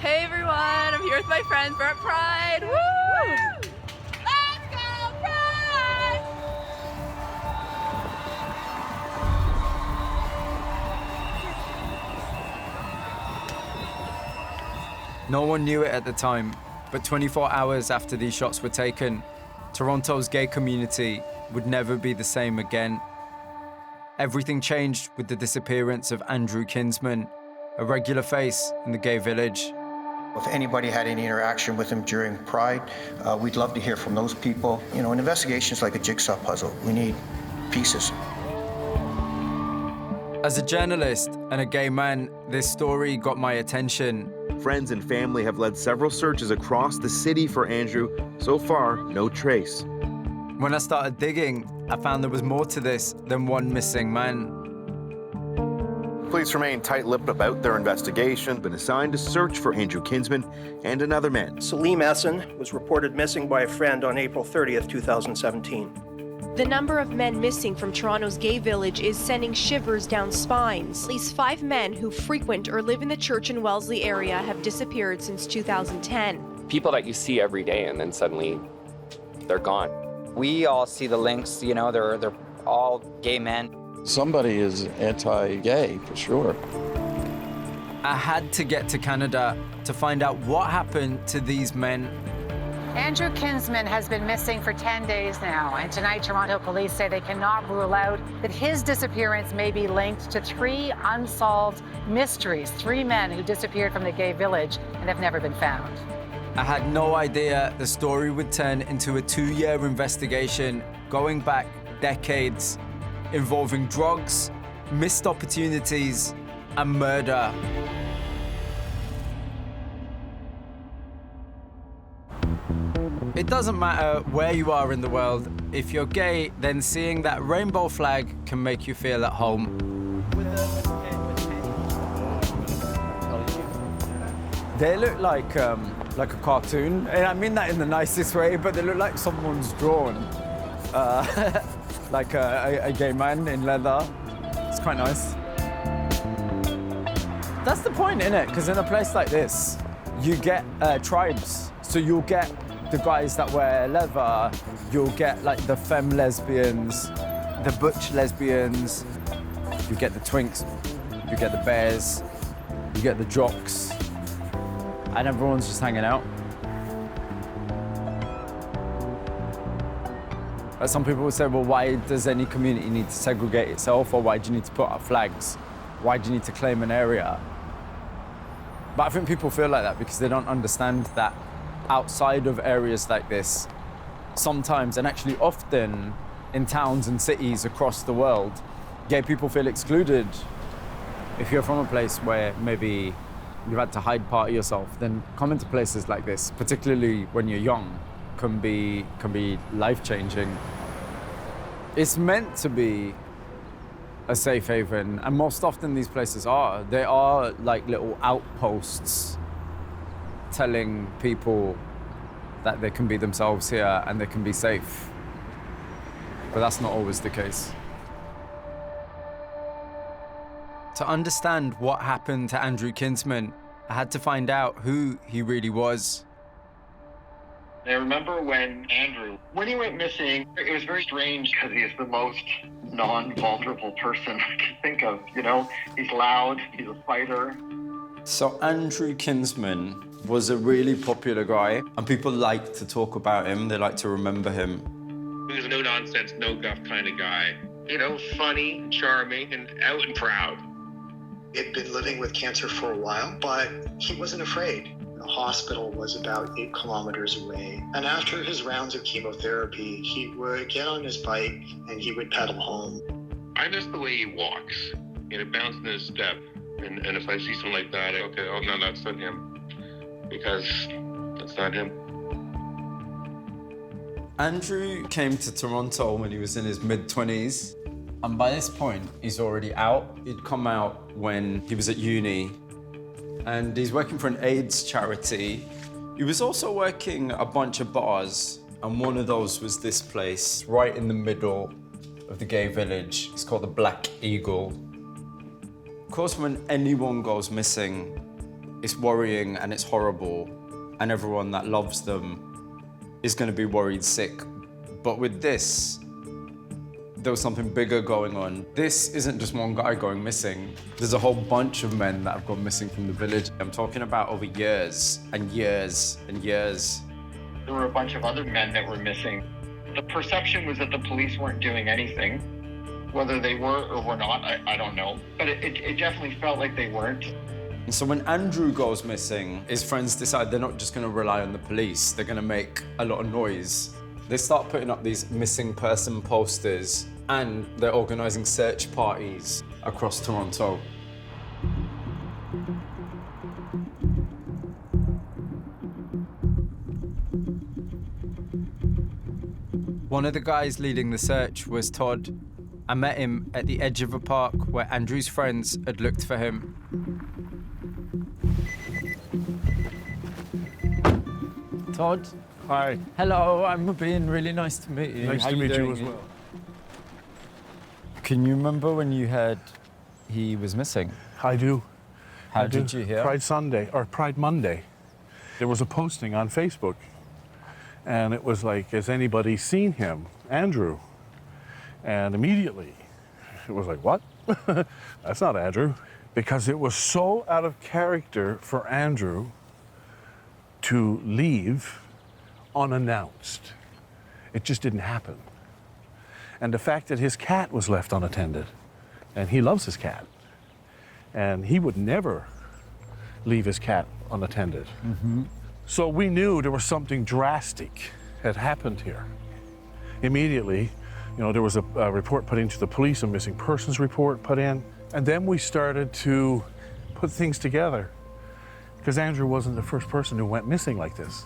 Hey everyone, I'm here with my friends. We're at Pride. Woo! Let's go Pride! No one knew it at the time, but 24 hours after these shots were taken, Toronto's gay community would never be the same again. Everything changed with the disappearance of Andrew Kinsman, a regular face in the gay village. If anybody had any interaction with him during Pride, we'd love to hear from those people. You know, an investigation is like a jigsaw puzzle. We need pieces. As a journalist and a gay man, this story got my attention. Friends and family have led several searches across the city for Andrew. So far, no trace. When I started digging, I found there was more to this than one missing man. Police remain tight-lipped about their investigation, been assigned to search for Andrew Kinsman and another man. Salim Essen was reported missing by a friend on April 30th, 2017. The number of men missing from Toronto's gay village is sending shivers down spines. At least 5 men who frequent or live in the Church and Wellesley area have disappeared since 2010. People that you see every day and then suddenly they're gone. We all see the links, you know, they're all gay men. Somebody is anti-gay, for sure. I had to get to Canada to find out what happened to these men. Andrew Kinsman has been missing for 10 days now, and tonight Toronto police say they cannot rule out that his disappearance may be linked to 3 unsolved mysteries, 3 men who disappeared from the gay village and have never been found. I had no idea the story would turn into a 2-year investigation going back decades, involving drugs, missed opportunities, and murder. It doesn't matter where you are in the world. If you're gay, then seeing that rainbow flag can make you feel at home. They look like a cartoon, and I mean that in the nicest way, but they look like someone's drawn. Like a gay man in leather. It's quite nice. That's the point, innit? Because in a place like this, you get tribes. So you'll get the guys that wear leather, you'll get like the femme lesbians, the butch lesbians, you get the twinks, you get the bears, you get the jocks, and everyone's just hanging out. But some people would say, well, why does any community need to segregate itself, or why do you need to put up flags? Why do you need to claim an area? But I think people feel like that because they don't understand that outside of areas like this, sometimes, and actually often, in towns and cities across the world, gay people feel excluded. If you're from a place where maybe you've had to hide part of yourself, then coming to places like this, particularly when you're young, can be life-changing. It's meant to be a safe haven, and most often these places are. They are like little outposts telling people that they can be themselves here and they can be safe. But that's not always the case. To understand what happened to Andrew Kinsman, I had to find out who he really was. I remember when he went missing, it was very strange because he is the most non-vulnerable person I can think of, you know? He's loud, he's a fighter. So Andrew Kinsman was a really popular guy, and people like to talk about him, they like to remember him. He was a no-nonsense, no-guff kind of guy. You know, funny, charming, and out and proud. He'd been living with cancer for a while, but he wasn't afraid. The hospital was about 8 kilometers away. And after his rounds of chemotherapy, he would get on his bike and he would pedal home. I miss the way he walks. You know, bounce in his step. And if I see something like that, okay, oh no, that's not him. Because that's not him. Andrew came to Toronto when he was in his mid-20s. And by this point, he's already out. He'd come out when he was at uni. And he's working for an AIDS charity. He was also working a bunch of bars, and one of those was this place, right in the middle of the gay village. It's called the Black Eagle. Of course, when anyone goes missing, it's worrying and it's horrible, and everyone that loves them is going to be worried sick. But with this, there was something bigger going on. This isn't just one guy going missing. There's a whole bunch of men that have gone missing from the village. I'm talking about over years and years and years. There were a bunch of other men that were missing. The perception was that the police weren't doing anything. Whether they were or were not, I don't know. But it definitely felt like they weren't. And so when Andrew goes missing, his friends decide they're not just going to rely on the police, they're going to make a lot of noise. They start putting up these missing person posters, and they're organising search parties across Toronto. One of the guys leading the search was Todd. I met him at the edge of a park where Andrew's friends had looked for him. Todd? Hi. Hello, I'm Mubin. Really nice to meet you. Nice to meet you as well. Can you remember when you heard he was missing? I do. How did you hear? Pride Monday. There was a posting on Facebook, and it was like, has anybody seen him? Andrew. And immediately, it was like, what? That's not Andrew. Because it was so out of character for Andrew to leave unannounced. It just didn't happen. And the fact that his cat was left unattended, and he loves his cat, and he would never leave his cat unattended. Mm-hmm. So we knew there was something drastic had happened here. Immediately, there was a report put into the police, a missing persons report put in, and then we started to put things together, because Andrew wasn't the first person who went missing like this,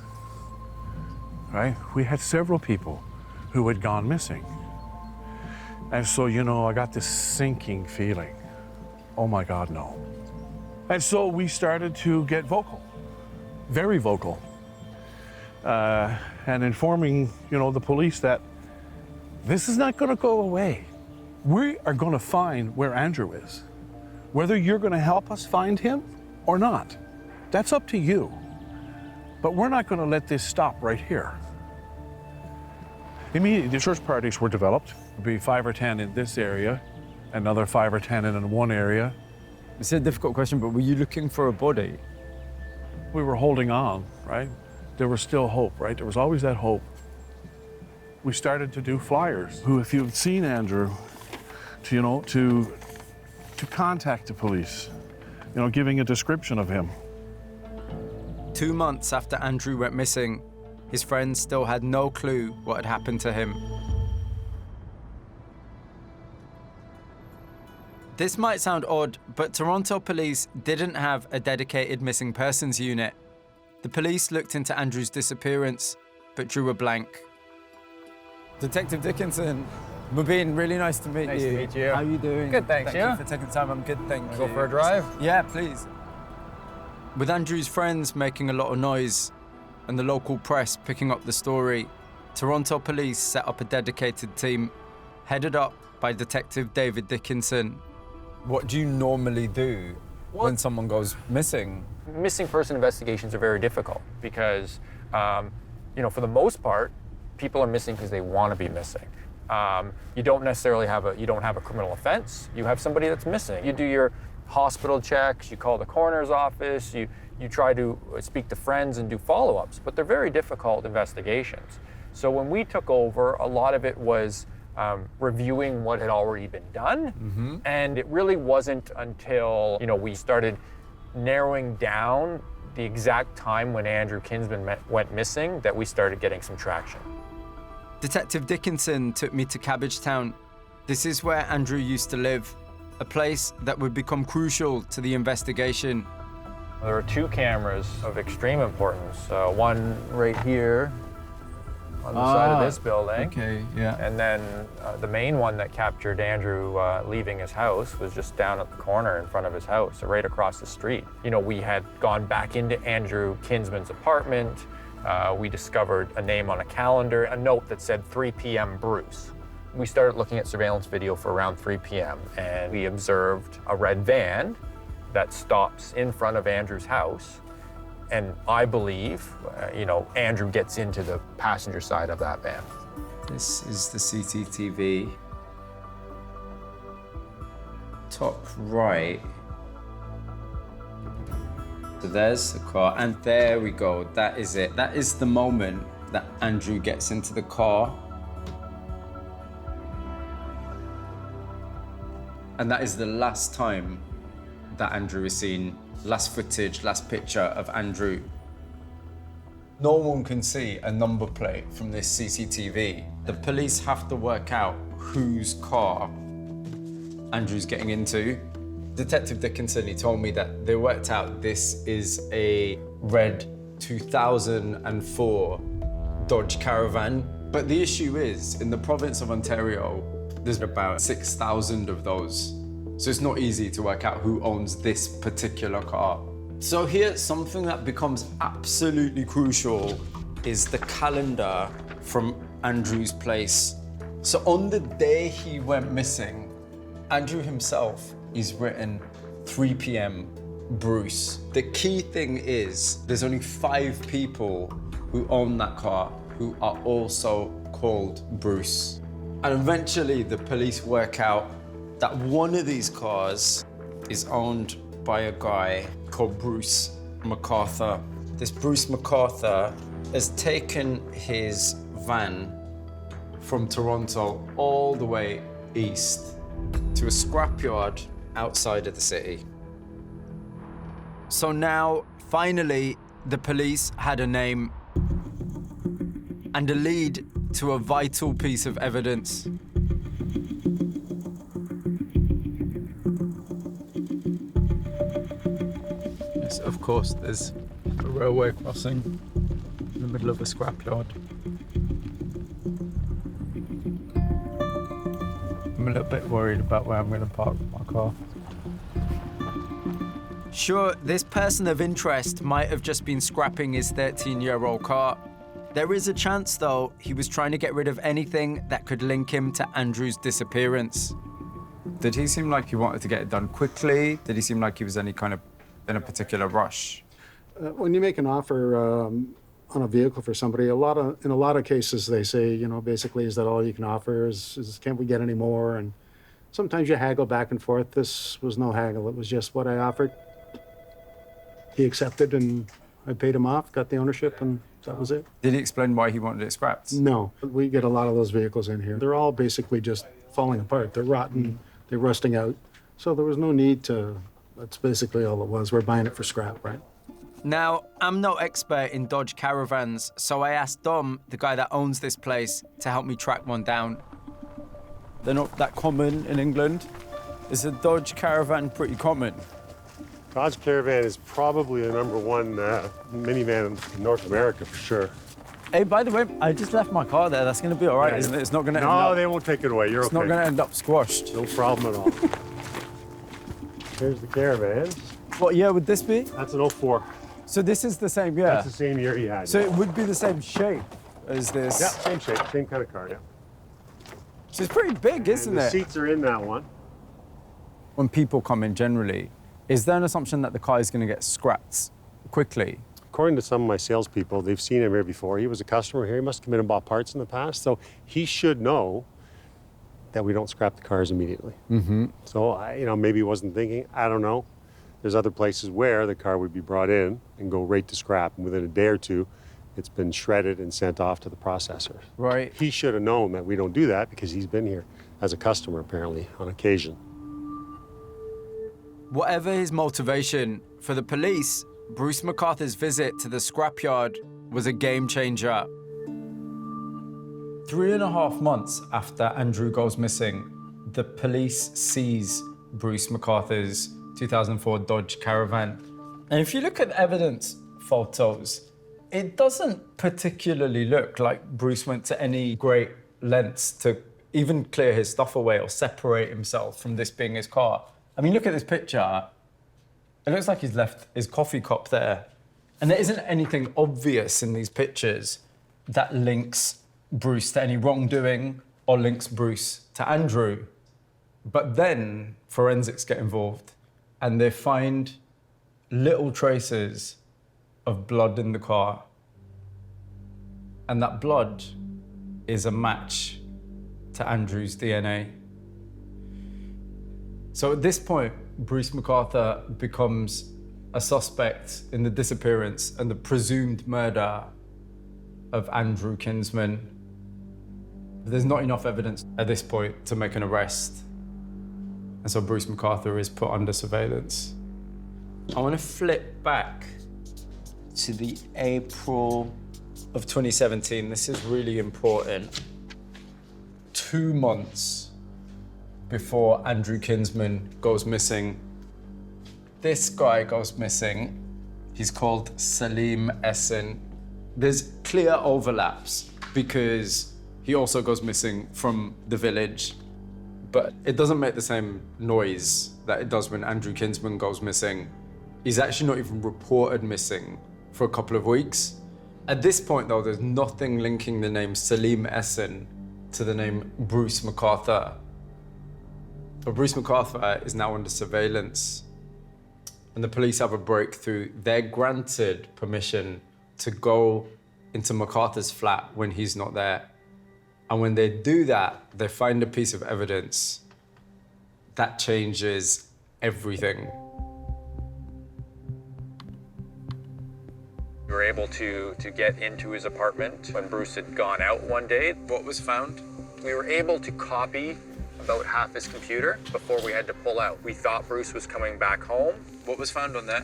right? We had several people who had gone missing. And so, I got this sinking feeling. Oh my God, no. And so we started to get vocal, very vocal, and informing, the police that this is not going to go away. We are going to find where Andrew is. Whether you're going to help us find him or not, that's up to you. But we're not going to let this stop right here. Immediately, the search parties were developed. There'd be 5 or 10 in this area, another 5 or 10 in one area. It's a difficult question, but were you looking for a body? We were holding on, right? There was still hope, right? There was always that hope. We started to do flyers. Who, if you've seen Andrew, to contact the police, giving a description of him. 2 months after Andrew went missing, his friends still had no clue what had happened to him. This might sound odd, but Toronto police didn't have a dedicated missing persons unit. The police looked into Andrew's disappearance, but drew a blank. Detective Dickinson, Mubin, really nice to meet you. Nice to meet you. How are you doing? Good, thanks. Thank you for taking time. I'm good, thank you. Go for a drive? Yeah, please. With Andrew's friends making a lot of noise and the local press picking up the story, Toronto police set up a dedicated team, headed up by Detective David Dickinson. What do you normally do when someone goes missing? Missing person investigations are very difficult because, for the most part, people are missing because they want to be missing. You don't necessarily have a criminal offense. You have somebody that's missing. You do your hospital checks, you call the coroner's office, you try to speak to friends and do follow-ups, but they're very difficult investigations. So when we took over, a lot of it was reviewing what had already been done, and it really wasn't until we started narrowing down the exact time when Andrew Kinsman went missing that we started getting some traction. Detective Dickinson took me to Cabbagetown. This is where Andrew used to live, a place that would become crucial to the investigation. There are 2 cameras of extreme importance. One right here on the side of this building. Okay, yeah. And then the main one that captured Andrew leaving his house was just down at the corner in front of his house, right across the street. We had gone back into Andrew Kinsman's apartment. We discovered a name on a calendar, a note that said 3 p.m. Bruce. We started looking at surveillance video for around 3 p.m. and we observed a red van that stops in front of Andrew's house. And I believe, Andrew gets into the passenger side of that van. This is the CCTV. Top right. So there's the car, and there we go. That is it. That is the moment that Andrew gets into the car. And that is the last time that Andrew is seen. Last footage, last picture of Andrew. No one can see a number plate from this CCTV. The police have to work out whose car Andrew's getting into. Detective Dickinson, he told me that they worked out this is a red 2004 Dodge Caravan. But the issue is, in the province of Ontario, there's about 6,000 of those. So it's not easy to work out who owns this particular car. So here, something that becomes absolutely crucial is the calendar from Andrew's place. So on the day he went missing, Andrew himself is written 3 p.m. Bruce. The key thing is there's only 5 people who own that car who are also called Bruce. And eventually the police work out that one of these cars is owned by a guy called Bruce MacArthur. This Bruce MacArthur has taken his van from Toronto all the way east to a scrapyard outside of the city. So now, finally, the police had a name and a lead to a vital piece of evidence. Yes, of course, there's a railway crossing in the middle of a scrapyard. I'm a little bit worried about where I'm going to park my car. Sure, this person of interest might have just been scrapping his 13-year-old car. There is a chance, though, he was trying to get rid of anything that could link him to Andrew's disappearance. Did he seem like he wanted to get it done quickly? Did he seem like he was any kind of in a particular rush? When you make an offer on a vehicle for somebody, in a lot of cases they say, basically, is that all you can offer? Is can't we get any more? And sometimes you haggle back and forth. This was no haggle. It was just what I offered. He accepted, and I paid him off, got the ownership, and that was it. Did he explain why he wanted it scrapped? No. We get a lot of those vehicles in here. They're all basically just falling apart. They're rotten. They're rusting out. So there was no need to. That's basically all it was. We're buying it for scrap, right? Now, I'm no expert in Dodge Caravans, so I asked Dom, the guy that owns this place, to help me track one down. They're not that common in England. Is a Dodge Caravan pretty common? Dodge Caravan is probably the #1 minivan in North America for sure. Hey, by the way, I just left my car there. That's going to be all right, isn't it? It's not going to end up... No, they won't take it away. You're okay. It's not going to end up squashed. No problem at all. Here's the Caravan. What year would this be? That's an 04. So this is the same year? That's the same year he had. So it would be the same shape as this? Yeah, same shape, same kind of car, yeah. So it's pretty big, isn't it? The seats are in that one. When people come in generally, is there an assumption that the car is going to get scrapped quickly? According to some of my salespeople, they've seen him here before. He was a customer here. He must have come in and bought parts in the past. So he should know that we don't scrap the cars immediately. Mm-hmm. So, maybe he wasn't thinking. I don't know. There's other places where the car would be brought in and go right to scrap. And within a day or two, it's been shredded and sent off to the processor. Right. He should have known that we don't do that because he's been here as a customer, apparently, on occasion. Whatever his motivation, for the police, Bruce MacArthur's visit to the scrapyard was a game changer. 3.5 months after Andrew goes missing, the police seize Bruce MacArthur's 2004 Dodge Caravan. And if you look at evidence photos, it doesn't particularly look like Bruce went to any great lengths to even clear his stuff away or separate himself from this being his car. I mean, look at this picture. It looks like he's left his coffee cup there. And there isn't anything obvious in these pictures that links Bruce to any wrongdoing or links Bruce to Andrew. But then forensics get involved. and they find little traces of blood in the car. And that blood is a match to Andrew's DNA. So at this point, Bruce MacArthur becomes a suspect in the disappearance and the presumed murder of Andrew Kinsman. There's not enough evidence at this point to make an arrest. And so Bruce MacArthur is put under surveillance. I want to flip back to the April of 2017. This is really important. 2 months before Andrew Kinsman goes missing, this guy goes missing. He's called Salim Essen. There's clear overlaps because he also goes missing from the village, but it doesn't make the same noise that it does when Andrew Kinsman goes missing. He's actually not even reported missing for a couple of weeks. At this point, though, there's nothing linking the name Salim Essen to the name Bruce MacArthur. But Bruce MacArthur is now under surveillance, and the police have a breakthrough. They're granted permission to go into MacArthur's flat when he's not there. And when they do that, they find a piece of evidence that changes everything. We were able to get into his apartment when Bruce had gone out one day. What was found? We were able to copy about half his computer before we had to pull out. We thought Bruce was coming back home. What was found on that?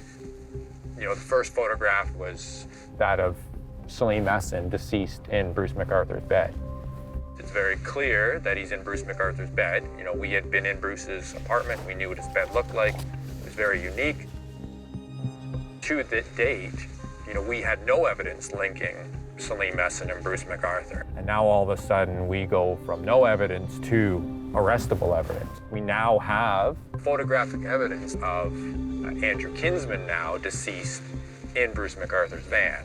You know, the first photograph was that of Salim Essen, deceased in Bruce MacArthur's bed. It's very clear that he's in Bruce MacArthur's bed. You know, we had been in Bruce's apartment. We knew what his bed looked like. It was very unique. To the date, you know, we had no evidence linking Salim Essen and Bruce MacArthur. And now all of a sudden we go from no evidence to arrestable evidence. We now have photographic evidence of Andrew Kinsman, now deceased, in Bruce MacArthur's van.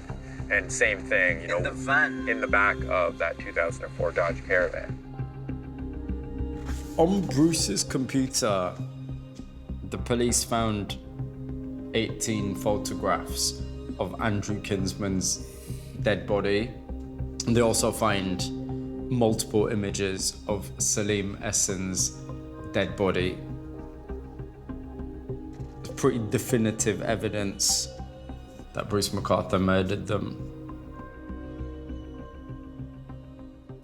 And same thing, you know, in the van, in the back of that 2004 Dodge Caravan. On Bruce's computer, the police found 18 photographs of Andrew Kinsman's dead body. And they also find multiple images of Salim Essen's dead body. It's pretty definitive evidence that Bruce MacArthur murdered them.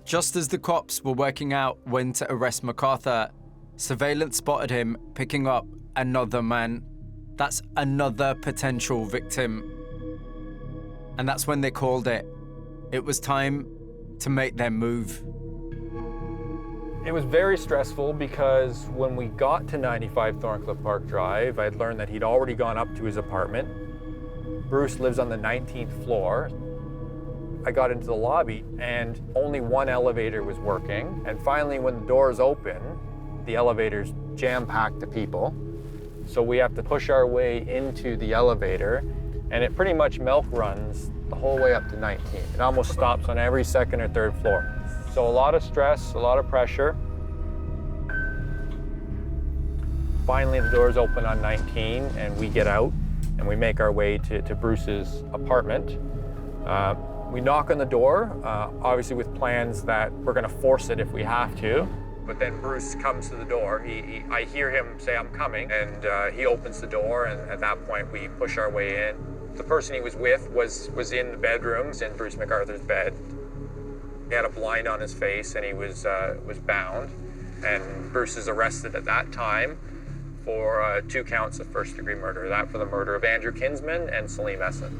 Just as the cops were working out when to arrest MacArthur, surveillance spotted him picking up another man. That's another potential victim. And that's when they called it. It was time to make their move. It was very stressful because when we got to 95 Thorncliffe Park Drive, I'd learned that he'd already gone up to his apartment. Bruce lives on the 19th floor. I got into the lobby and only one elevator was working. And finally, when the doors open, the elevator's jam-packed to people. So we have to push our way into the elevator, and it pretty much milk runs the whole way up to 19. It almost stops on every second or third floor. So a lot of stress, a lot of pressure. Finally, the doors open on 19 and we get out and we make our way to Bruce's apartment. We knock on the door, obviously with plans that we're gonna force it if we have to. But then Bruce comes to the door. I hear him say, "I'm coming," and he opens the door, and at that point we push our way in. The person he was with was in the bedrooms in Bruce MacArthur's bed. He had a blind on his face and he was bound. And Bruce is arrested at that time for 2 counts of first-degree murder. That for the murder of Andrew Kinsman and Salim Essen.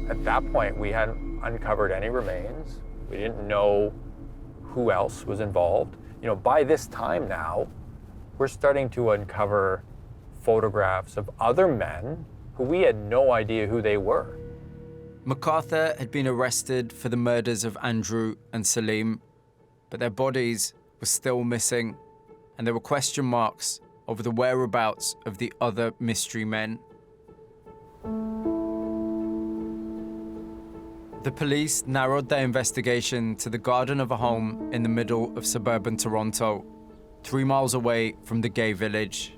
At that point, we hadn't uncovered any remains. We didn't know who else was involved. You know, by this time now, we're starting to uncover photographs of other men who we had no idea who they were. MacArthur had been arrested for the murders of Andrew and Salim, but their bodies were still missing, and there were question marks over the whereabouts of the other mystery men. The police narrowed their investigation to the garden of a home in the middle of suburban Toronto, 3 miles away from the gay village.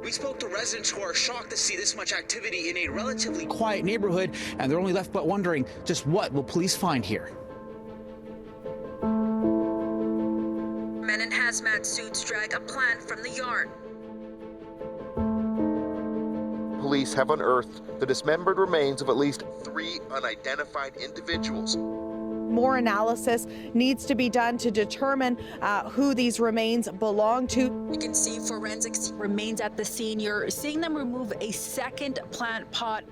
We spoke to residents who are shocked to see this much activity in a relatively quiet neighborhood, and they're only left but wondering just what will police find here. Men in hazmat suits drag a plant from the yard. Police have unearthed the dismembered remains of at least 3 unidentified individuals. More analysis needs to be done to determine who these remains belong to. You can see forensics remains at the scene. You're seeing them remove a second plant pot.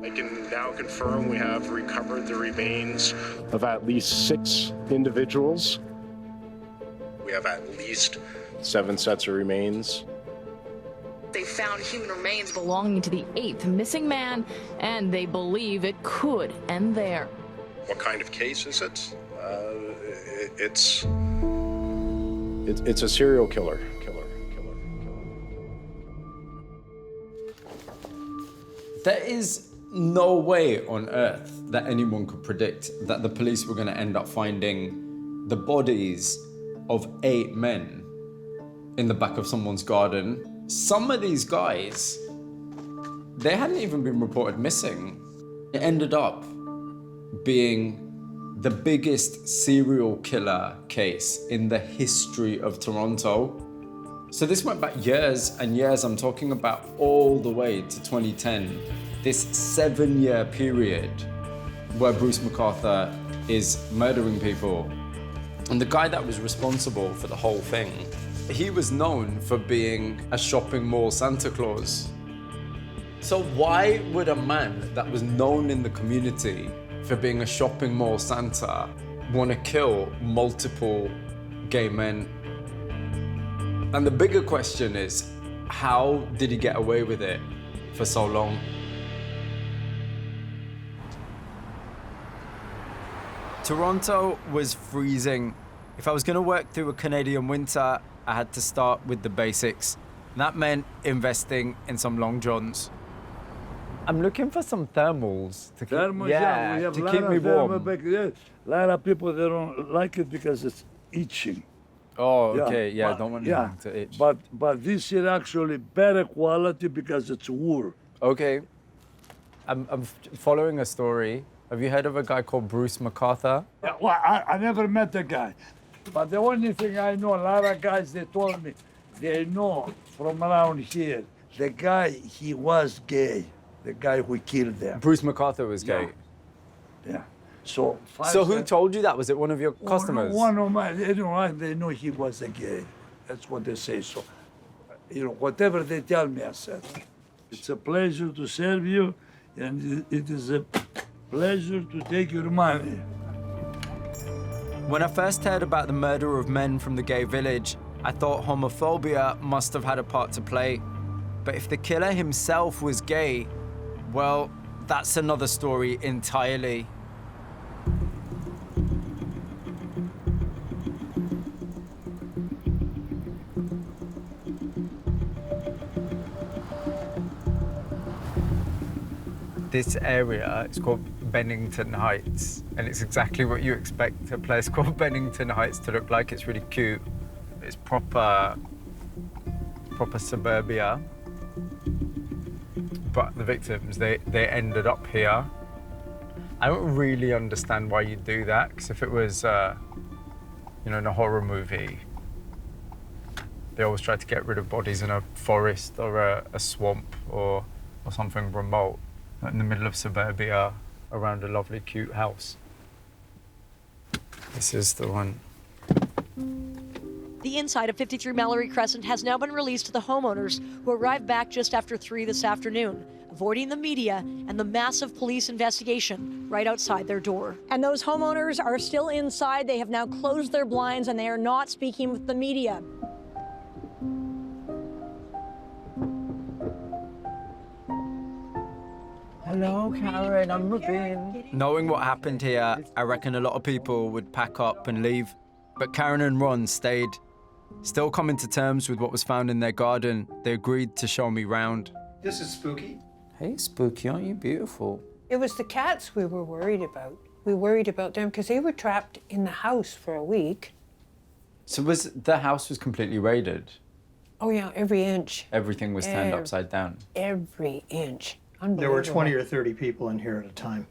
I can now confirm we have recovered the remains of at least 6 individuals. We have at least 7 sets of remains. They found human remains belonging to the 8th missing man, and they believe it could end there. What kind of case is it? It's a serial killer. There is no way on earth that anyone could predict that the police were going to end up finding the bodies of 8 men in the back of someone's garden. Some of these guys, they hadn't even been reported missing. It ended up being the biggest serial killer case in the history of Toronto. So this went back years and years. I'm talking about all the way to 2010. This 7-year period where Bruce MacArthur is murdering people. And the guy that was responsible for the whole thing, he was known for being a shopping mall Santa Claus. So why would a man that was known in the community for being a shopping mall Santa want to kill multiple gay men? And the bigger question is, how did he get away with it for so long? Toronto was freezing. If I was going to work through a Canadian winter, I had to start with the basics. And that meant investing in some long johns. I'm looking for some thermals to keep, Thermals, we have to a keep lot me of thermal warm. back there. A lot of people, they don't like it because it's itching. Oh, okay, yeah, I but- don't want yeah, anything to itch. But this is actually better quality because it's wool. Okay. I'm following a story. Have you heard of a guy called Bruce MacArthur? Yeah, well, I never met the guy. But the only thing I know, a lot of guys, they told me, they know from around here, the guy, he was gay. The guy who killed them. Bruce MacArthur was gay? Yeah. So who told you that? Was it one of your customers? One of my, they know he was a gay. That's what they say. So, whatever they tell me, I said. It's a pleasure to serve you, and it is a pleasure to take your money. When I first heard about the murder of men from the gay village, I thought homophobia must have had a part to play. But if the killer himself was gay, well, that's another story entirely. This area is called Bennington Heights, and it's exactly what you expect a place called Bennington Heights to look like. It's really cute. It's proper suburbia. But the victims, they ended up here. I don't really understand why you do that, because if it was, in a horror movie, they always try to get rid of bodies in a forest or a swamp or something remote, not in the middle of suburbia, around a lovely, cute house. This is the one. The inside of 53 Mallory Crescent has now been released to the homeowners, who arrived back just after 3 this afternoon, avoiding the media and the massive police investigation right outside their door. And those homeowners are still inside. They have now closed their blinds and they are not speaking with the media. Hello, Karen, I'm moving. Knowing what happened here, I reckon a lot of people would pack up and leave. But Karen and Ron stayed. Still coming to terms with what was found in their garden, they agreed to show me round. This is Spooky. Hey, Spooky, aren't you beautiful? It was the cats we were worried about. We worried about them because they were trapped in the house for a week. So the house was completely raided? Oh yeah, every inch. Everything was turned upside down. Every inch. There were 20 or 30 people in here at a time.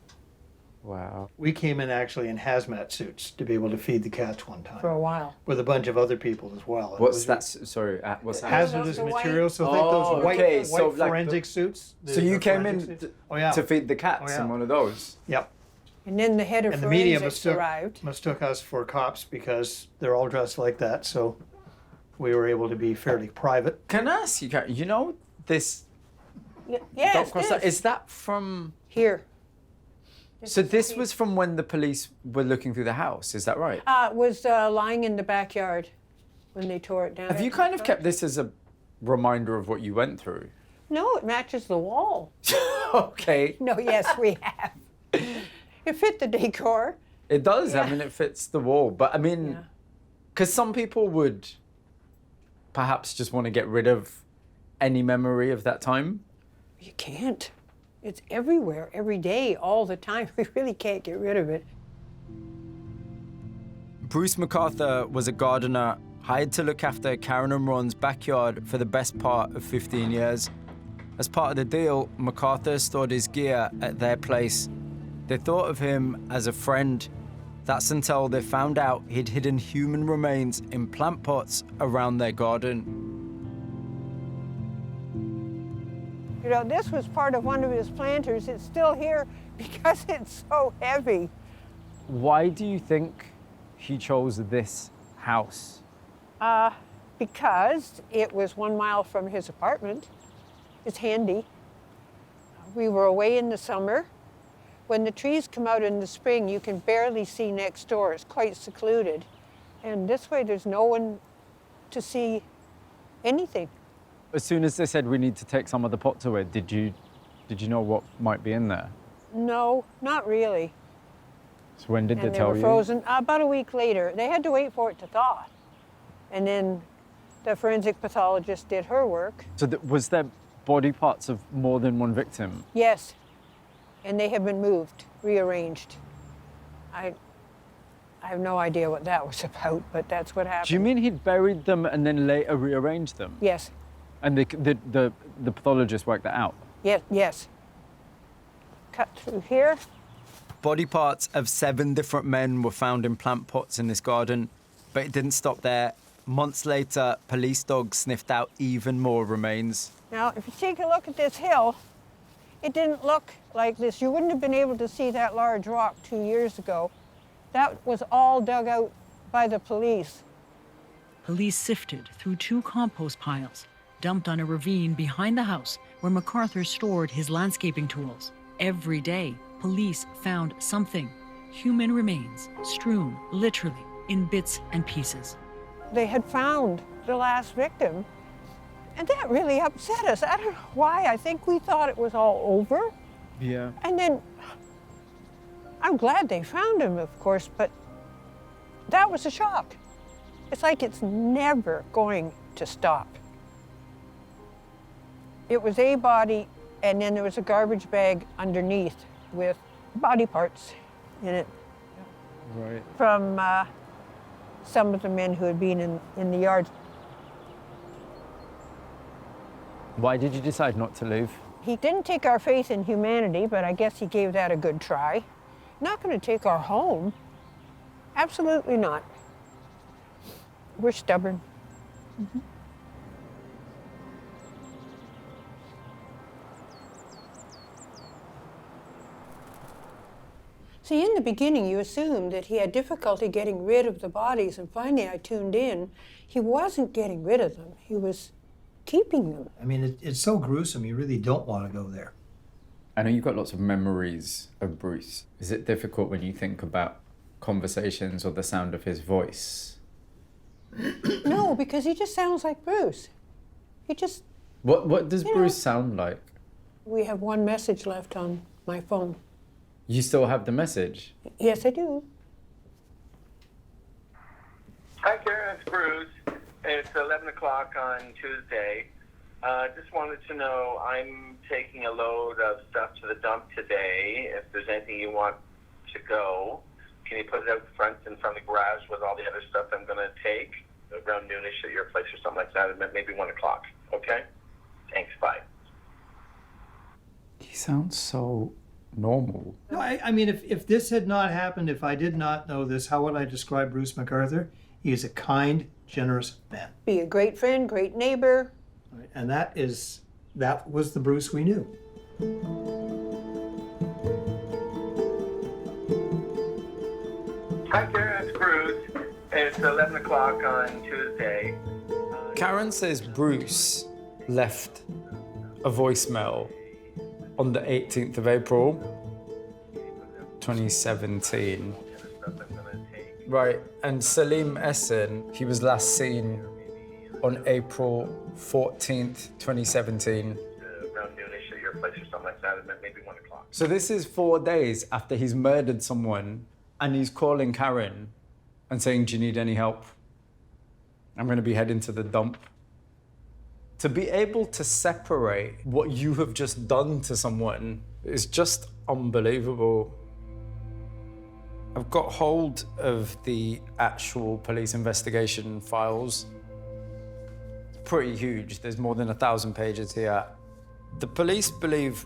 Wow. We came in actually in hazmat suits to be able to feed the cats one time. For a while. With a bunch of other people as well. What's that? Sorry, what's that? Hazardous materials. So think those white so like forensic suits. So you came in to feed the cats in one of those? Yep. And then the head of And the media forensics arrived. mistook us for cops because they're all dressed like that. So we were able to be fairly private. Can I ask you, you know this? Yes, is that from here? So this was from when the police were looking through the house, is that right? It was lying in the backyard when they tore it down. Have you kind of kept this as a reminder of what you went through? No, it matches the wall. Okay. No, yes, we have. It fit the decor. It does. Yeah. I mean, it fits the wall. But I mean, because some people would perhaps just want to get rid of any memory of that time. You can't. It's everywhere, every day, all the time. We really can't get rid of it. Bruce MacArthur was a gardener hired to look after Karen and Ron's backyard for the best part of 15 years. As part of the deal, MacArthur stored his gear at their place. They thought of him as a friend. That's until they found out he'd hidden human remains in plant pots around their garden. You know, this was part of one of his planters. It's still here because it's so heavy. Why do you think he chose this house? Because it was 1 mile from his apartment. It's handy. We were away in the summer. When the trees come out in the spring, you can barely see next door. It's quite secluded. And this way, there's no one to see anything. As soon as they said we need to take some of the pots away, did you know what might be in there? No, not really. So when did they tell were you? Frozen about a week later. They had to wait for it to thaw. And then the forensic pathologist did her work. So was there body parts of more than one victim? Yes. And they have been moved, rearranged. I have no idea what that was about, but that's what happened. Do you mean he'd buried them and then later rearranged them? Yes. And the pathologist worked that out? Yes. Cut through here. Body parts of 7 different men were found in plant pots in this garden, but it didn't stop there. Months later, police dogs sniffed out even more remains. Now, if you take a look at this hill, it didn't look like this. You wouldn't have been able to see that large rock 2 years ago. That was all dug out by the police. Police sifted through 2 compost piles, dumped on a ravine behind the house where MacArthur stored his landscaping tools. Every day, police found something. Human remains, strewn, literally, in bits and pieces. They had found the last victim, and that really upset us. I don't know why. I think we thought it was all over. Yeah. And then, I'm glad they found him, of course, but that was a shock. It's like it's never going to stop. It was a body, and then there was a garbage bag underneath with body parts in it. Right. From some of the men who had been in the yard. Why did you decide not to leave? He didn't take our faith in humanity, but I guess he gave that a good try. Not going to take our home. Absolutely not. We're stubborn. Mm-hmm. See, in the beginning, you assumed that he had difficulty getting rid of the bodies, and finally I tuned in. He wasn't getting rid of them. He was keeping them. I mean, it's so gruesome, you really don't want to go there. I know you've got lots of memories of Bruce. Is it difficult when you think about conversations or the sound of his voice? No, because he just sounds like Bruce. He just... What does Bruce sound like? We have one message left on my phone. You still have the message? Yes, I do. Hi, Karen. It's Bruce. It's 11 o'clock on Tuesday. Just wanted to know, I'm taking a load of stuff to the dump today. If there's anything you want to go, can you put it out front in front of the garage with all the other stuff I'm going to take? around noonish at your place or something like that, and maybe 1 o'clock. Okay? Thanks. Bye. He sounds so normal. No, I mean, if this had not happened, if I did not know this, how would I describe Bruce MacArthur? He is a kind, generous man. Be a great friend, great neighbor. And that was the Bruce we knew. Hi, Karen. It's Bruce. It's 11 o'clock on Tuesday. Karen says Bruce left a voicemail on the 18th of April, 2017. Right, and Salim Essen, he was last seen on April 14th, 2017. Around noonish at your place or something like that, and maybe 1 o'clock. So this is 4 days after he's murdered someone, and he's calling Karen and saying, do you need any help? I'm gonna be heading to the dump. To be able to separate what you have just done to someone is just unbelievable. I've got hold of the actual police investigation files. It's pretty huge. There's more than 1,000 pages here. The police believe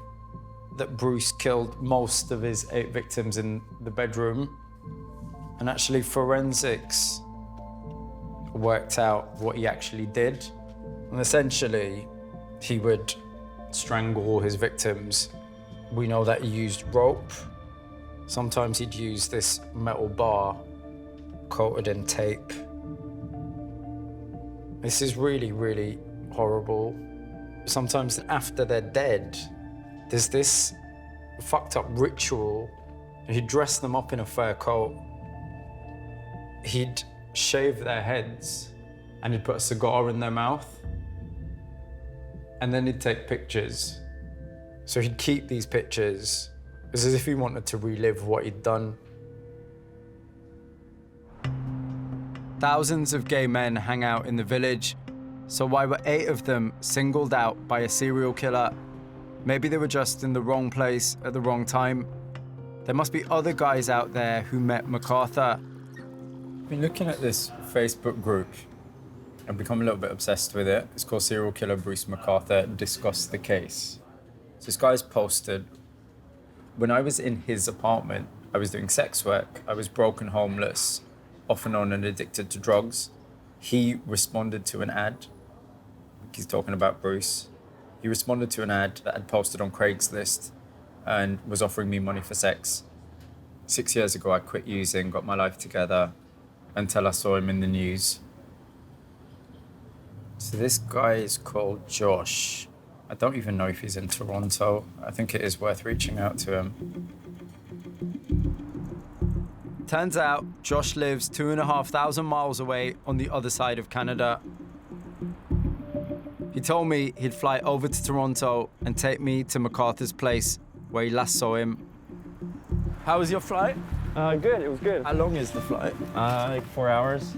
that Bruce killed most of his 8 victims in the bedroom. And actually, forensics worked out what he actually did. And essentially, he would strangle his victims. We know that he used rope. Sometimes he'd use this metal bar coated in tape. This is really, really horrible. Sometimes after they're dead, there's this fucked up ritual. He'd dress them up in a fur coat. He'd shave their heads and he'd put a cigar in their mouth. And then he'd take pictures. So he'd keep these pictures. It's as if he wanted to relive what he'd done. Thousands of gay men hang out in the village. So why were 8 of them singled out by a serial killer? Maybe they were just in the wrong place at the wrong time. There must be other guys out there who met MacArthur. I've been looking at this Facebook group. I've become a little bit obsessed with it. It's called Serial Killer Bruce MacArthur Discuss the Case. So this guy's posted, when I was in his apartment, I was doing sex work. I was broke and homeless, off and on and addicted to drugs. He responded to an ad. He's talking about Bruce. He responded to an ad that I'd posted on Craigslist and was offering me money for sex. 6 years ago, I quit using, got my life together until I saw him in the news. So this guy is called Josh. I don't even know if he's in Toronto. I think it is worth reaching out to him. Turns out Josh lives 2,500 miles away on the other side of Canada. He told me he'd fly over to Toronto and take me to MacArthur's place where he last saw him. How was your flight? Good, it was good. How long is the flight? Like 4 hours.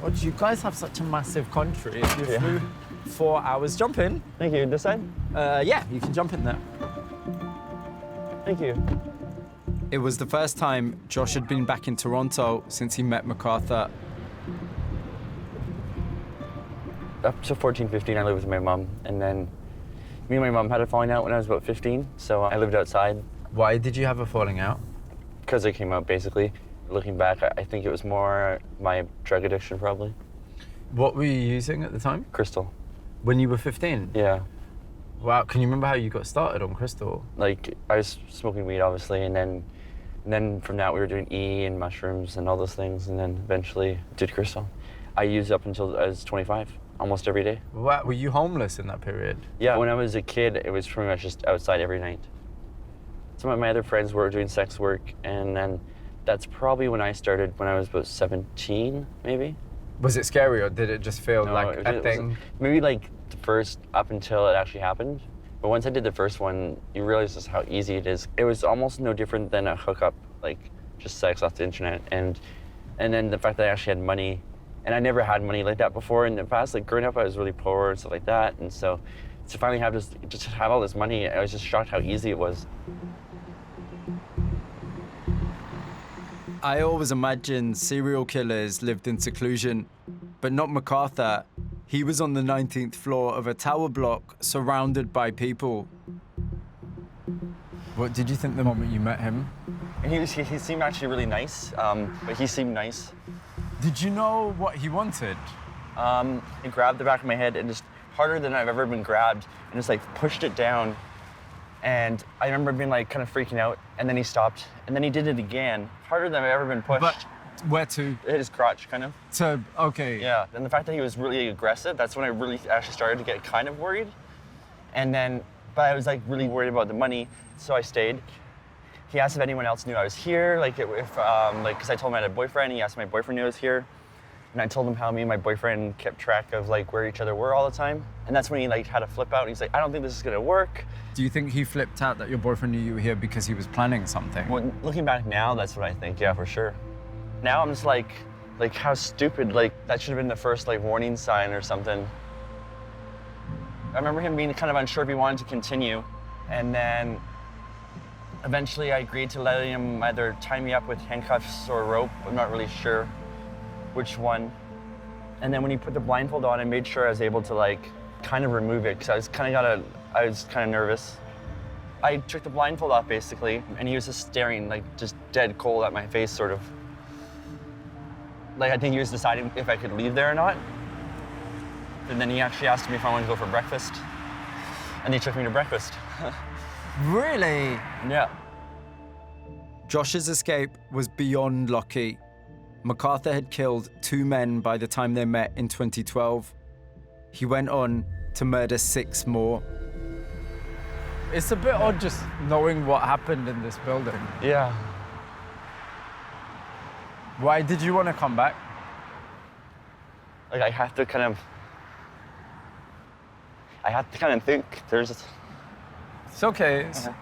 God, you guys have such a massive country. You flew 4 hours. Jump in. Thank you. This side? Yeah, you can jump in there. Thank you. It was the first time Josh had been back in Toronto since he met MacArthur. Up to 14, 15, I lived with my mom. And then me and my mom had a falling out when I was about 15, so I lived outside. Why did you have a falling out? Because I came out, basically. Looking back, I think it was more my drug addiction, probably. What were you using at the time? Crystal. When you were 15? Yeah. Wow, can you remember how you got started on crystal? Like, I was smoking weed, obviously, and then from that we were doing E and mushrooms and all those things, and then eventually did crystal. I used up until I was 25, almost every day. Wow, were you homeless in that period? Yeah, when I was a kid, it was pretty much just outside every night. Some of my other friends were doing sex work, and then that's probably when I started, when I was about 17, maybe. Was it scary, or did it just feel like a thing? Maybe like the first, up until it actually happened. But once I did the first one, you realize just how easy it is. It was almost no different than a hookup, like just sex off the internet. And then the fact that I actually had money, and I never had money like that before in the past. Like growing up, I was really poor and stuff like that. And so to finally have just have all this money, I was just shocked how easy it was. I always imagined serial killers lived in seclusion. But not MacArthur. He was on the 19th floor of a tower block surrounded by people. What did you think the moment you met him? And he seemed actually really nice, but he seemed nice. Did you know what he wanted? He grabbed the back of my head and just harder than I've ever been grabbed and just like pushed it down. And I remember being like kind of freaking out, and then he stopped, and then he did it again, harder than I've ever been pushed. But where to? Hit his crotch, kind of. Okay. Yeah, and the fact that he was really aggressive, that's when I really actually started to get kind of worried. And then, but I was like really worried about the money, so I stayed. He asked if anyone else knew I was here, like because I told him I had a boyfriend. He asked if my boyfriend knew I was here, and I told him how me and my boyfriend kept track of like where each other were all the time. And that's when he like had a flip out. And he's like, I don't think this is gonna work. Do you think he flipped out that your boyfriend knew you were here because he was planning something? Well, looking back now, that's what I think. Yeah, for sure. Now I'm just like how stupid. Like that should have been the first like warning sign or something. I remember him being kind of unsure if he wanted to continue, and then eventually I agreed to letting him either tie me up with handcuffs or rope. I'm not really sure which one. And then when he put the blindfold on, I made sure I was able to like kind of remove it because I was kind of nervous. I took the blindfold off basically, and he was just staring like just dead cold at my face, sort of. Like I think he was deciding if I could leave there or not. And then he actually asked me if I wanted to go for breakfast, and he took me to breakfast. Really? Yeah. Josh's escape was beyond lucky. MacArthur had killed 2 men by the time they met in 2012. He went on to murder 6 more. It's a bit odd just knowing what happened in this building. Yeah. Why did you want to come back? Like I have to kind of think there's. It's okay. It's all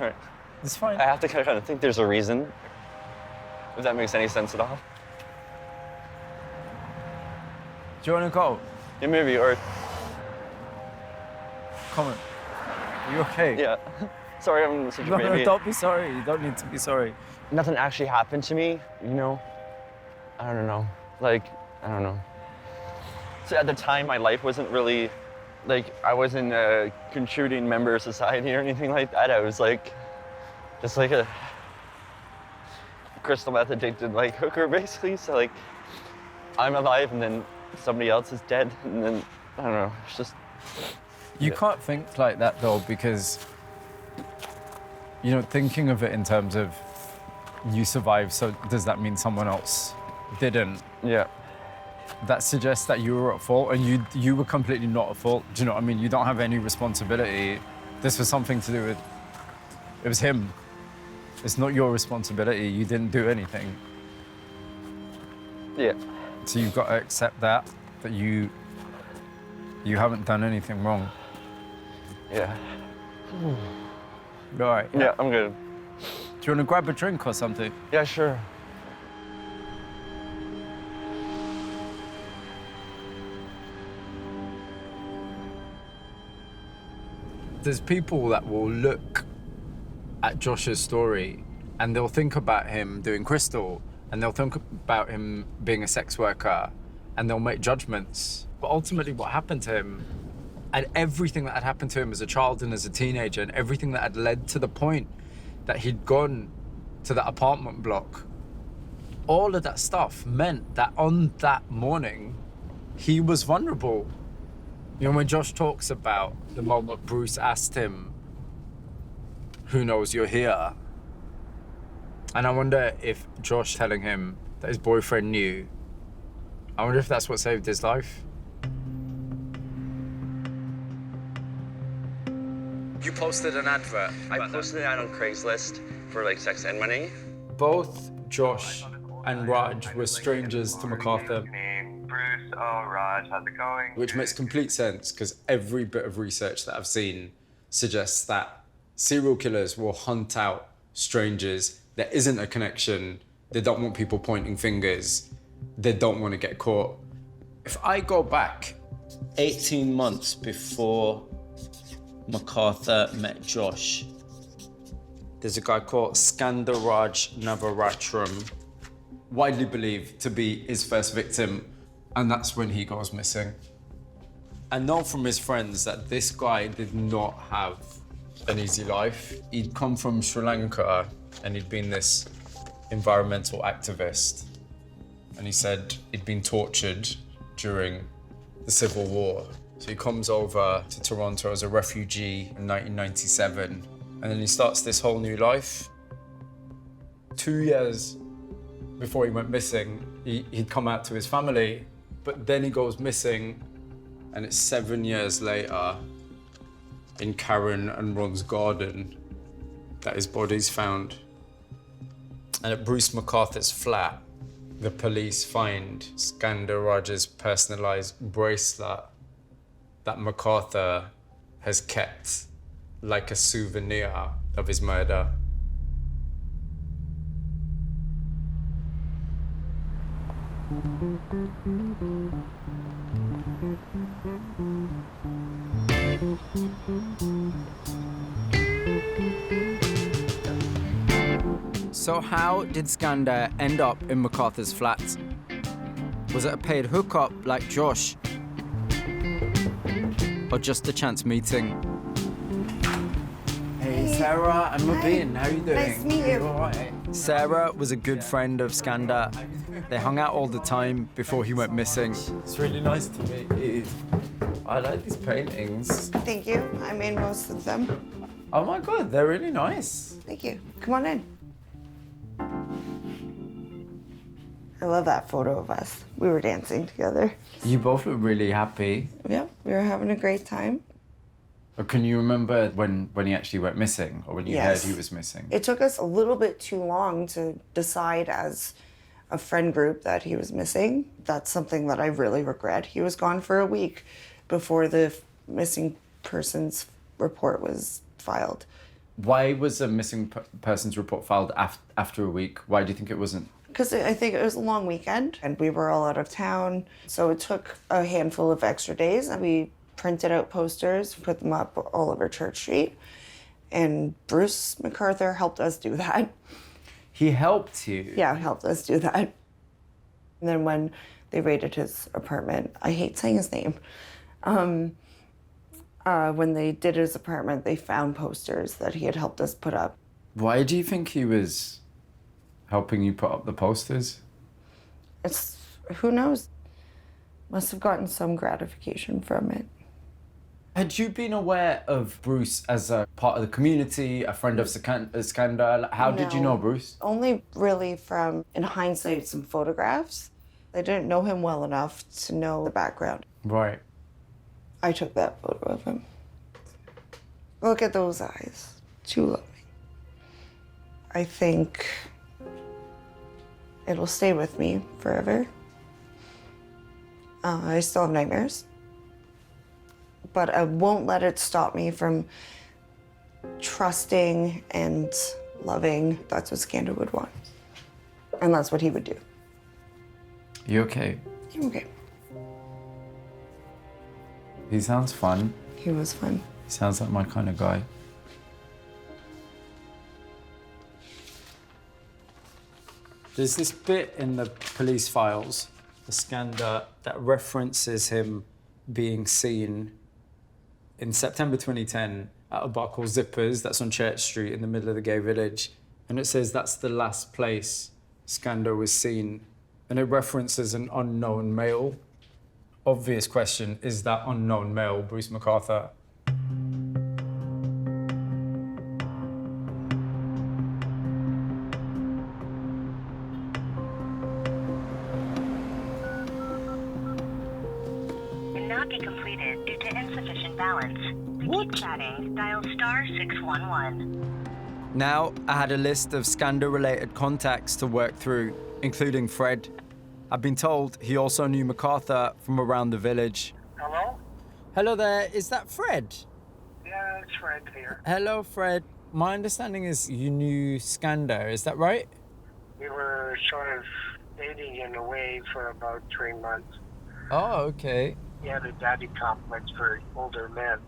right. It's fine. I have to kind of think there's a reason. If that makes any sense at all. Do you want to go? Yeah, maybe, or. Come on. Are you okay? Yeah. Sorry, I'm such a baby. No, don't be sorry. You don't need to be sorry. Nothing actually happened to me, you know? I don't know. Like, I don't know. So at the time, my life wasn't really, like, I wasn't a contributing member of society or anything like that. I was like, just like a crystal meth addicted, like, hooker, basically. So, like, I'm alive and then somebody else is dead. And then, I don't know, it's just. You can't think like that, though, because, you know, thinking of it in terms of you survived, so does that mean someone else didn't? Yeah. That suggests that you were at fault, and you were completely not at fault. Do you know what I mean? You don't have any responsibility. This was something to do with, it was him. It's not your responsibility. You didn't do anything. Yeah. So you've got to accept that you haven't done anything wrong. Yeah. All right. Yeah, I'm good. Do you want to grab a drink or something? Yeah, sure. There's people that will look at Josh's story and they'll think about him doing crystal and they'll think about him being a sex worker and they'll make judgments. But ultimately what happened to him and everything that had happened to him as a child and as a teenager and everything that had led to the point that he'd gone to that apartment block, all of that stuff meant that on that morning, he was vulnerable. You know, when Josh talks about the moment Bruce asked him, who knows you're here? And I wonder if Josh telling him that his boyfriend knew, I wonder if that's what saved his life. You posted an advert. I posted an ad on Craigslist for like sex and money. Both Josh and Raj were strangers to MacArthur. Bruce, Raj, how's it going? Which makes complete sense because every bit of research that I've seen suggests that serial killers will hunt out strangers. There isn't a connection. They don't want people pointing fingers. They don't want to get caught. If I go back 18 months before MacArthur met Josh, there's a guy called Skandaraj Navaratnam, widely believed to be his first victim. And that's when he goes missing. I know from his friends that this guy did not have an easy life. He'd come from Sri Lanka and he'd been this environmental activist. And he said he'd been tortured during the Civil War. So he comes over to Toronto as a refugee in 1997, and then he starts this whole new life. 2 years before he went missing, he'd come out to his family, but then he goes missing, and it's 7 years later in Karen and Ron's garden that his body's found. And at Bruce MacArthur's flat, the police find Skandaraj's personalized bracelet that MacArthur has kept like a souvenir of his murder. So how did Skandar end up in MacArthur's flat? Was it a paid hookup like Josh? Or just a chance meeting? Hey, Sarah, I'm Mubin. How are you doing? Nice to meet you. All right? Sarah was a good friend of Skandar. They hung out all the time before he went missing. It's really nice to meet you. I like these paintings. Thank you. I made most of them. Oh my God, they're really nice. Thank you. Come on in. I love that photo of us. We were dancing together. You both look really happy. Yep, we were having a great time. Or can you remember when he actually went missing, or when you Yes. heard he was missing? It took us a little bit too long to decide as a friend group that he was missing. That's something that I really regret. He was gone for a week before the missing persons report was filed. Why was a missing persons report filed after a week? Why do you think it wasn't? Because I think it was a long weekend and we were all out of town. So it took a handful of extra days and we printed out posters, put them up all over Church Street. And Bruce MacArthur helped us do that. He helped you? Yeah, helped us do that. And then when they raided his apartment, I hate saying his name. When they did his apartment, they found posters that he had helped us put up. Why do you think he was helping you put up the posters? Who knows? Must have gotten some gratification from it. Had you been aware of Bruce as a part of the community, a friend of Skandar? How did you know Bruce? Only really from, in hindsight, some photographs. I didn't know him well enough to know the background. Right. I took that photo of him. Look at those eyes. Too lovely. I think it'll stay with me forever. I still have nightmares. But I won't let it stop me from trusting and loving. That's what Skandar would want. And that's what he would do. You okay? I'm okay. He sounds fun. He was fun. He sounds like my kind of guy. There's this bit in the police files, the Skandar, that references him being seen in September 2010 at a bar called Zippers, that's on Church Street in the middle of the gay village. And it says that's the last place Skandar was seen. And it references an unknown male. Obvious question, is that unknown male Bruce MacArthur? Not be completed due to insufficient balance. To keep chatting, dial *611. Now, I had a list of Skandar-related contacts to work through, including Fred. I've been told he also knew MacArthur from around the village. Hello? Hello there, is that Fred? Yeah, it's Fred here. Hello, Fred. My understanding is you knew Skandar, is that right? We were sort of dating in a way for about 3 months. Oh, okay. He had a daddy complex for older men.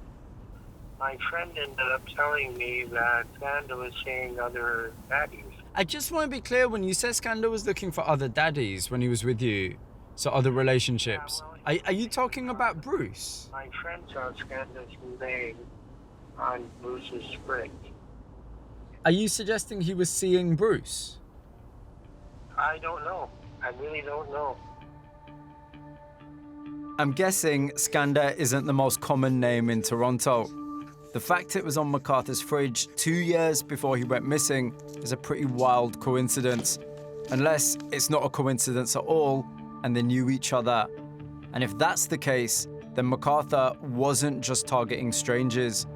My friend ended up telling me that Skandar was seeing other daddies. I just want to be clear, when you said Skandar was looking for other daddies when he was with you, So other relationships. Are you talking about Bruce? My friend saw Skandaraj's name on Bruce's spring. Are you suggesting he was seeing Bruce? I don't know. I really don't know. I'm guessing Skandar isn't the most common name in Toronto. The fact it was on MacArthur's fridge 2 years before he went missing is a pretty wild coincidence. Unless it's not a coincidence at all and they knew each other. And if that's the case, then MacArthur wasn't just targeting strangers.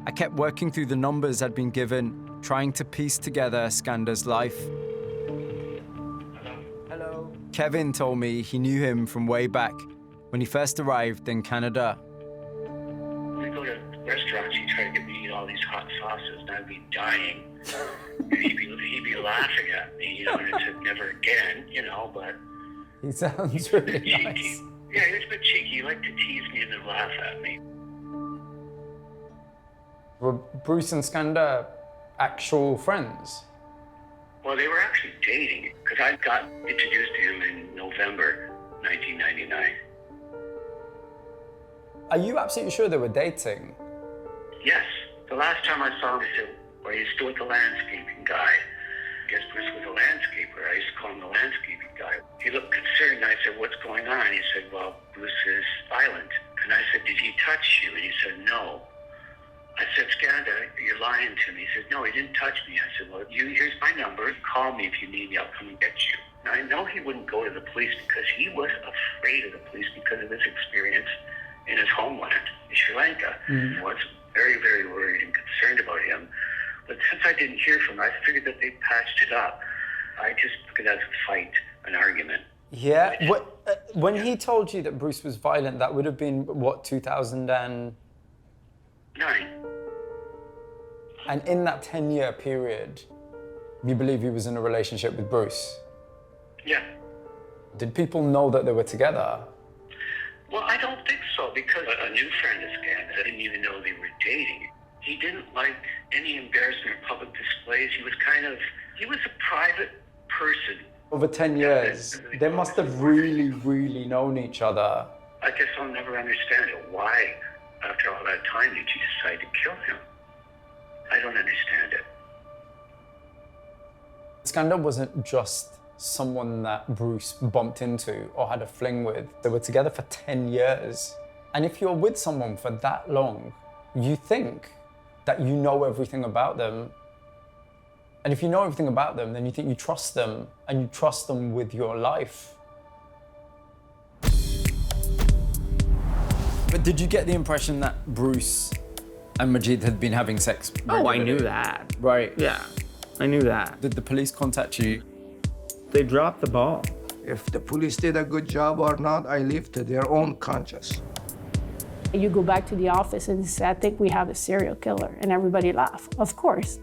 I kept working through the numbers I'd been given, trying to piece together Skandar's life. Hello. Kevin told me he knew him from way back, when he first arrived in Canada. We go to restaurants, he'd try to get me to eat all these hot sauces, and I'd be dying. And he'd be laughing at me, and I'd say, never again, but... He sounds really cheeky. nice. Yeah, he was a bit cheeky. He liked to tease me and then laugh at me. Were Bruce and Skandar actual friends? Well, they were actually dating, because I got introduced to him in November 1999. Are you absolutely sure they were dating? Yes. The last time I saw him, he said, well, he's still with the landscaping guy. I guess Bruce was a landscaper. I used to call him the landscaping guy. He looked concerned. I said, what's going on? He said, well, Bruce is violent. And I said, did he touch you? And he said, no. I said, Skandar, you're lying to me. He said, no, he didn't touch me. I said, well, here's my number. Call me if you need me. I'll come and get you. Now, I know he wouldn't go to the police because he was afraid of the police because of his experience in his homeland, in Sri Lanka. I was very, very worried and concerned about him. But since I didn't hear from him, I figured that they patched it up. I just took it as a fight, an argument. Yeah. When he told you that Bruce was violent, that would have been, what, 2009? And in that 10-year period, you believe he was in a relationship with Bruce? Yeah. Did people know that they were together? Well, I don't think so, because a new friend of Skandar didn't even know they were dating. He didn't like any embarrassment or public displays. He was a private person. Over 10 years, they must have really, really known each other. I guess I'll never understand it. Why, after all that time, did you decide to kill him? I don't understand it. Skandar wasn't just someone that Bruce bumped into or had a fling with. They were together for 10 years. And if you're with someone for that long, you think that you know everything about them. And if you know everything about them, then you think you trust them, and you trust them with your life. But did you get the impression that Bruce and Majid had been having sex regularly? Oh, I knew that. Right. Yeah, I knew that. Did the police contact you? They dropped the ball. If the police did a good job or not, I leave to their own conscience. You go back to the office and say, I think we have a serial killer, and everybody laugh. Of course.